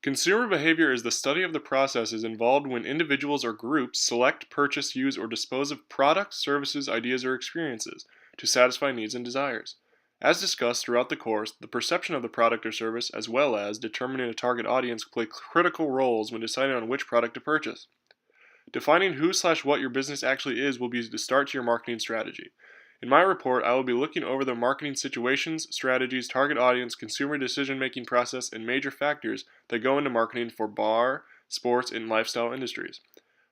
Consumer behavior is the study of the processes involved when individuals or groups select, purchase, use, or dispose of products, services, ideas, or experiences to satisfy needs and desires. As discussed throughout the course, the perception of the product or service, as well as determining a target audience, play critical roles when deciding on which product to purchase. Defining who/what your business actually is will be the start to your marketing strategy. In my report, I will be looking over the marketing situations, strategies, target audience, consumer decision-making process, and major factors that go into marketing for bar, sports, and lifestyle industries.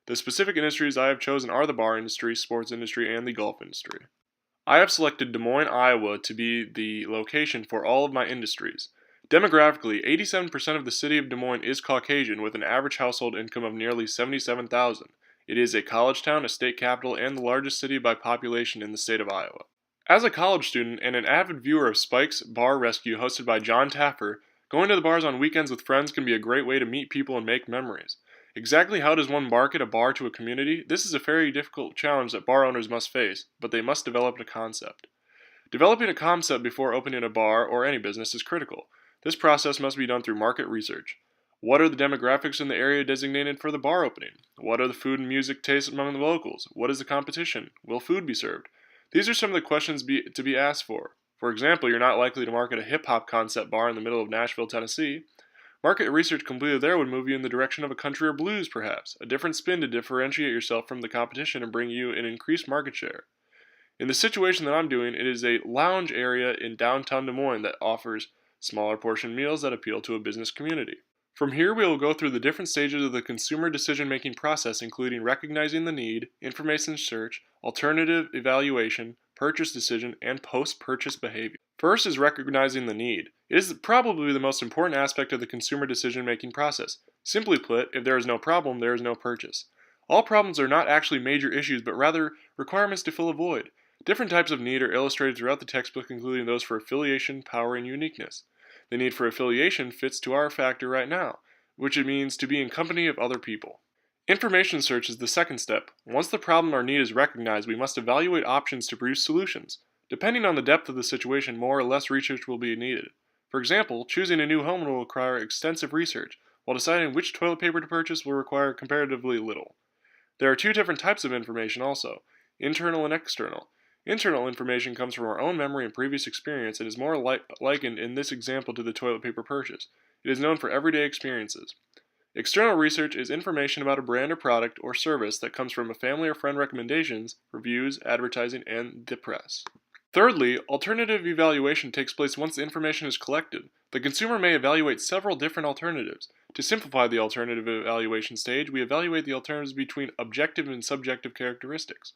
The specific industries I have chosen are the bar industry, sports industry, and the golf industry. I have selected Des Moines, Iowa to be the location for all of my industries. Demographically, 87% of the city of Des Moines is Caucasian with an average household income of nearly $77,000. It is a college town, a state capital, and the largest city by population in the state of Iowa. As a college student and an avid viewer of Spike's Bar Rescue hosted by John Taffer, going to the bars on weekends with friends can be a great way to meet people and make memories. Exactly how does one market a bar to a community? This is a very difficult challenge that bar owners must face, but they must develop a concept. Developing a concept before opening a bar or any business is critical. This process must be done through market research. What are the demographics in the area designated for the bar opening? What are the food and music tastes among the locals? What is the competition? Will food be served? These are some of the questions to be asked for. For example, you're not likely to market a hip-hop concept bar in the middle of Nashville, Tennessee. Market research completed there would move you in the direction of a country or blues, perhaps, a different spin to differentiate yourself from the competition and bring you an increased market share. In the situation that I'm doing, it is a lounge area in downtown Des Moines that offers smaller portion meals that appeal to a business community. From here, we will go through the different stages of the consumer decision-making process, including recognizing the need, information search, alternative evaluation, purchase decision, and post-purchase behavior. First is recognizing the need. It is probably the most important aspect of the consumer decision-making process. Simply put, if there is no problem, there is no purchase. All problems are not actually major issues, but rather requirements to fill a void. Different types of need are illustrated throughout the textbook, including those for affiliation, power, and uniqueness. The need for affiliation fits to our factor right now, which it means to be in company of other people. Information search is the second step. Once the problem or need is recognized, we must evaluate options to produce solutions. Depending on the depth of the situation, more or less research will be needed. For example, choosing a new home will require extensive research, while deciding which toilet paper to purchase will require comparatively little. There are two different types of information also, internal and external. Internal information comes from our own memory and previous experience and is more likened in this example to the toilet paper purchase. It is known for everyday experiences. External research is information about a brand or product or service that comes from a family or friend recommendations, reviews, advertising, and the press. Thirdly, alternative evaluation takes place once the information is collected. The consumer may evaluate several different alternatives. To simplify the alternative evaluation stage, we evaluate the alternatives between objective and subjective characteristics.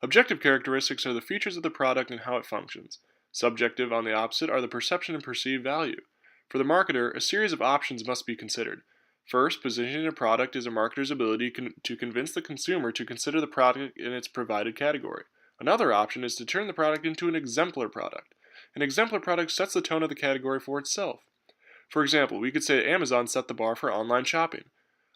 Objective characteristics are the features of the product and how it functions. Subjective, on the opposite, are the perception and perceived value. For the marketer, a series of options must be considered. First, positioning a product is a marketer's ability to convince the consumer to consider the product in its provided category. Another option is to turn the product into an exemplar product. An exemplar product sets the tone of the category for itself. For example, we could say Amazon set the bar for online shopping.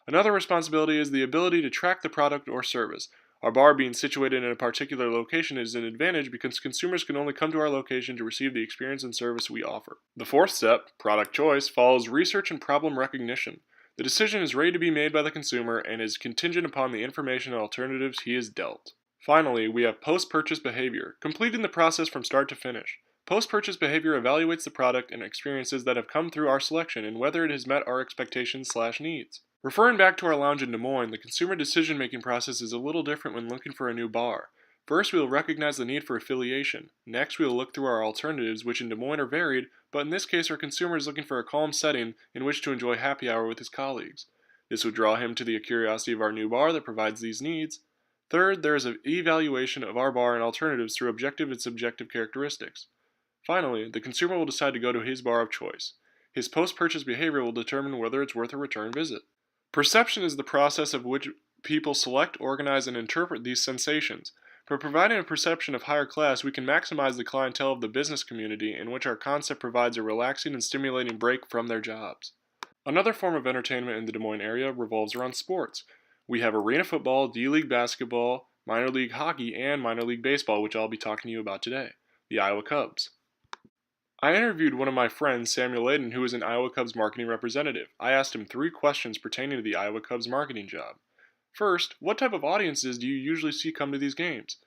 Another responsibility is the ability to track the product or service. Our bar being situated in a particular location is an advantage because consumers can only come to our location to receive the experience and service we offer. The fourth step, product choice, follows research and problem recognition. The decision is ready to be made by the consumer and is contingent upon the information and alternatives he is dealt. Finally, we have post-purchase behavior, completing the process from start to finish. Post-purchase behavior evaluates the product and experiences that have come through our selection and whether it has met our expectations/needs. Referring back to our lounge in Des Moines, the consumer decision-making process is a little different when looking for a new bar. First, we will recognize the need for affiliation. Next, we will look through our alternatives, which in Des Moines are varied, but in this case our consumer is looking for a calm setting in which to enjoy happy hour with his colleagues. This would draw him to the curiosity of our new bar that provides these needs. Third, there is an evaluation of our bar and alternatives through objective and subjective characteristics. Finally, the consumer will decide to go to his bar of choice. His post-purchase behavior will determine whether it's worth a return visit. Perception is the process of which people select, organize, and interpret these sensations. By providing a perception of higher class, we can maximize the clientele of the business community in which our concept provides a relaxing and stimulating break from their jobs. Another form of entertainment in the Des Moines area revolves around sports. We have arena football, D-League basketball, minor league hockey, and minor league baseball, which I'll be talking to you about today, the Iowa Cubs. I interviewed one of my friends, Samuel Layden, who is an Iowa Cubs marketing representative. I asked him 3 questions pertaining to the Iowa Cubs marketing job. First, what type of audiences do you usually see come to these games?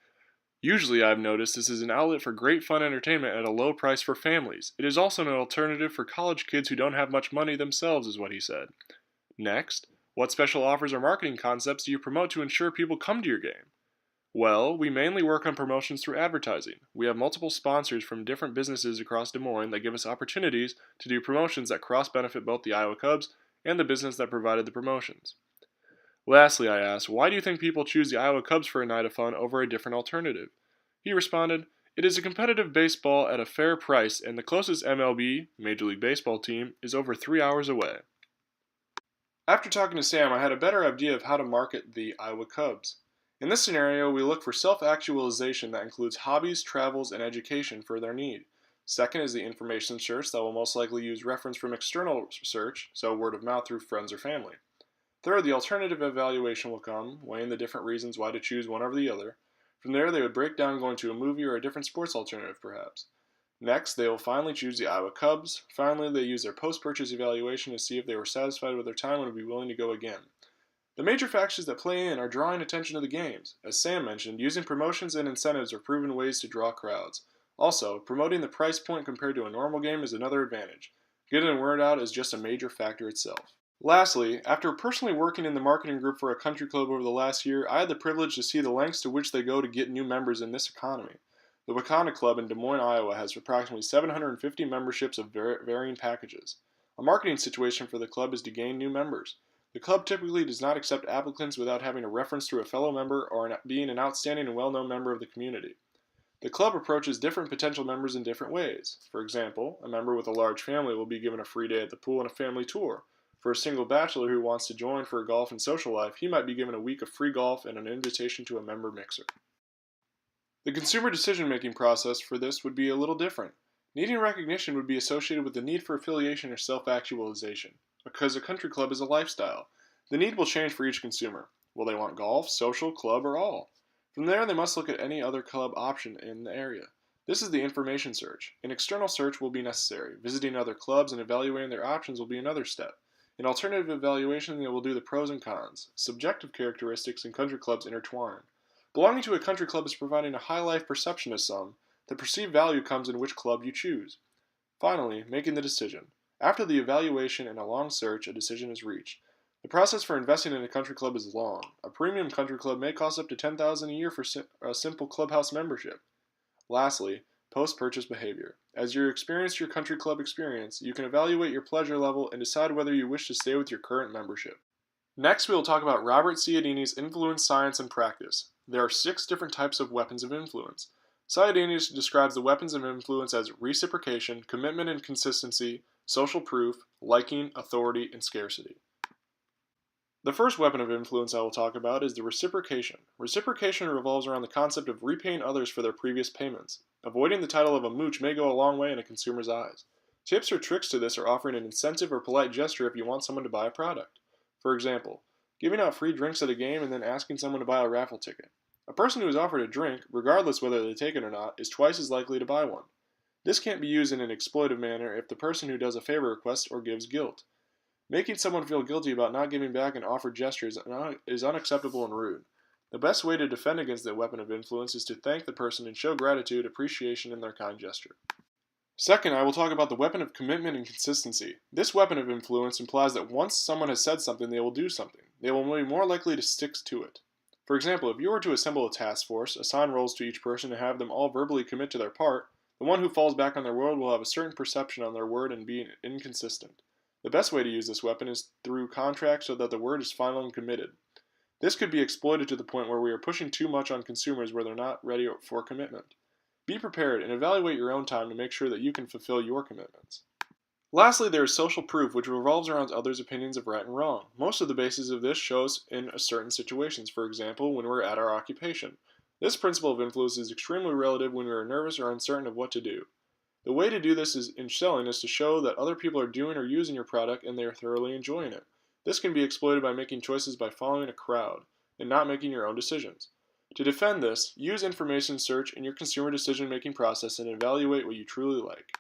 Usually, I've noticed this is an outlet for great fun entertainment at a low price for families. It is also an alternative for college kids who don't have much money themselves, is what he said. Next, what special offers or marketing concepts do you promote to ensure people come to your game? Well, we mainly work on promotions through advertising. We have multiple sponsors from different businesses across Des Moines that give us opportunities to do promotions that cross benefit both the Iowa Cubs and the business that provided the promotions. Lastly, I asked, why do you think people choose the Iowa Cubs for a night of fun over a different alternative? He responded, it is a competitive baseball at a fair price, and the closest MLB, Major League Baseball team, is over 3 hours away. After talking to Sam, I had a better idea of how to market the Iowa Cubs. In this scenario, we look for self-actualization that includes hobbies, travels, and education for their need. Second is the information search that will most likely use reference from external search, so word of mouth through friends or family. Third, the alternative evaluation will come, weighing the different reasons why to choose one over the other. From there, they would break down going to a movie or a different sports alternative, perhaps. Next, they will finally choose the Iowa Cubs. Finally, they use their post-purchase evaluation to see if they were satisfied with their time and would be willing to go again. The major factors that play in are drawing attention to the games. As Sam mentioned, using promotions and incentives are proven ways to draw crowds. Also, promoting the price point compared to a normal game is another advantage. Getting the word out is just a major factor itself. Lastly, after personally working in the marketing group for a country club over the last year, I had the privilege to see the lengths to which they go to get new members in this economy. The Wakanda Club in Des Moines, Iowa has approximately 750 memberships of varying packages. A marketing situation for the club is to gain new members. The club typically does not accept applicants without having a reference to a fellow member or being an outstanding and well-known member of the community. The club approaches different potential members in different ways. For example, a member with a large family will be given a free day at the pool and a family tour. For a single bachelor who wants to join for a golf and social life, he might be given a week of free golf and an invitation to a member mixer. The consumer decision-making process for this would be a little different. Needing recognition would be associated with the need for affiliation or self-actualization, because a country club is a lifestyle. The need will change for each consumer. Will they want golf, social, club, or all? From there, they must look at any other club option in the area. This is the information search. An external search will be necessary. Visiting other clubs and evaluating their options will be another step. In alternative evaluation, they will do the pros and cons. Subjective characteristics in country clubs intertwine. Belonging to a country club is providing a high life perception to some. The perceived value comes in which club you choose. Finally, making the decision. After the evaluation and a long search, a decision is reached. The process for investing in a country club is long. A premium country club may cost up to $10,000 a year for a simple clubhouse membership. Lastly, post-purchase behavior. As you experience your country club experience, you can evaluate your pleasure level and decide whether you wish to stay with your current membership. Next, we will talk about Robert Cialdini's influence, science, and practice. There are 6 different types of weapons of influence. Cialdini describes the weapons of influence as reciprocation, commitment and consistency, social proof, liking, authority, and scarcity. The first weapon of influence I will talk about is the reciprocation. Reciprocation revolves around the concept of repaying others for their previous payments. Avoiding the title of a mooch may go a long way in a consumer's eyes. Tips or tricks to this are offering an incentive or polite gesture if you want someone to buy a product. For example, giving out free drinks at a game and then asking someone to buy a raffle ticket. A person who is offered a drink, regardless whether they take it or not, is twice as likely to buy one. This can't be used in an exploitive manner if the person who does a favor request or gives guilt. Making someone feel guilty about not giving back an offered gesture is unacceptable and rude. The best way to defend against the weapon of influence is to thank the person and show gratitude, appreciation in their kind gesture. Second, I will talk about the weapon of commitment and consistency. This weapon of influence implies that once someone has said something, they will do something. They will be more likely to stick to it. For example, if you were to assemble a task force, assign roles to each person, and have them all verbally commit to their part, the one who falls back on their word will have a certain perception on their word and be inconsistent. The best way to use this weapon is through contract so that the word is final and committed. This could be exploited to the point where we are pushing too much on consumers where they're not ready for commitment. Be prepared and evaluate your own time to make sure that you can fulfill your commitments. Lastly, there is social proof, which revolves around others' opinions of right and wrong. Most of the basis of this shows in certain situations, for example, when we're at our occupation. This principle of influence is extremely relative when we are nervous or uncertain of what to do. The way to do this in selling is to show that other people are doing or using your product and they are thoroughly enjoying it. This can be exploited by making choices by following a crowd and not making your own decisions. To defend this, use information search in your consumer decision-making process and evaluate what you truly like.